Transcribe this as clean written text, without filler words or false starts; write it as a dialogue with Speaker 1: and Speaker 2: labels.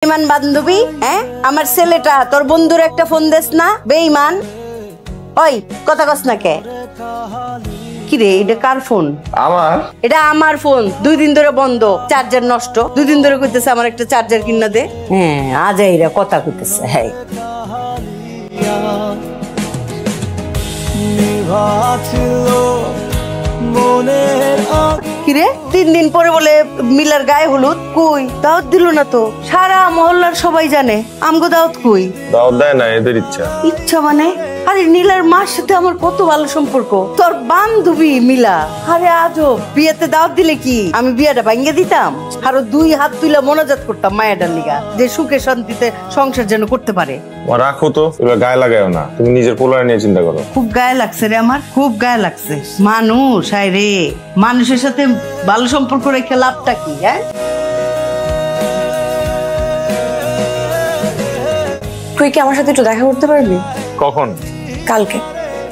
Speaker 1: বেঈমান বান্ধবী, হ্যাঁ আমার ছেলেটা তোর বন্ধুর একটা ফোন দেস না বেঈমান। ওই কথা কস না কে? কি রে এটা কার ফোন?
Speaker 2: আমার।
Speaker 1: এটা আমার ফোন, 2 দিন ধরে বন্ধ, চার্জার নষ্ট। 2 দিন ধরে কইতেছে আমার একটা চার্জার কিনা দে। হ্যাঁ আজাইরা কথা কইতেছে। হ্যাঁ কিরে 3 দিন পরে বলে মিলার গায়ে হলুদ? কই দাওয়াত দিল না তো? সারা মহল্লার সবাই জানে আমগো দাওয়াত কই?
Speaker 2: দাওয়াত দেয় না, এদের ইচ্ছা।
Speaker 1: ইচ্ছা মানে? আরে নীলার মার সাথে আমার কত ভালো সম্পর্ক, তোর বান্ধবী মিলা। আরে আজও বিয়েতে দাওয়াত দিলে কি আমি বিয়েটা ভাঙ্গে দিতাম? আরো 2 হাত তুইলা মোনাজাত করতাম মায়াটার লিগা, যে সুখে শান্তিতে সংসার যেন করতে পারে।
Speaker 2: রাখো তো, এবার গায়ে লাগাও না, তুমি নিজের পোলার নিয়ে চিন্তা করো।
Speaker 1: খুব গায়ে লাগছে রে আমার, খুব গায়ে লাগছে। মানুষ আয় রে, মানুষের সাথে ভালো সম্পর্ক রেখে লাভটা কি? হ্যাঁ
Speaker 3: তুই কি আমার সাথে একটু দেখা করতে পারবি?
Speaker 2: কখন?
Speaker 3: কালকে।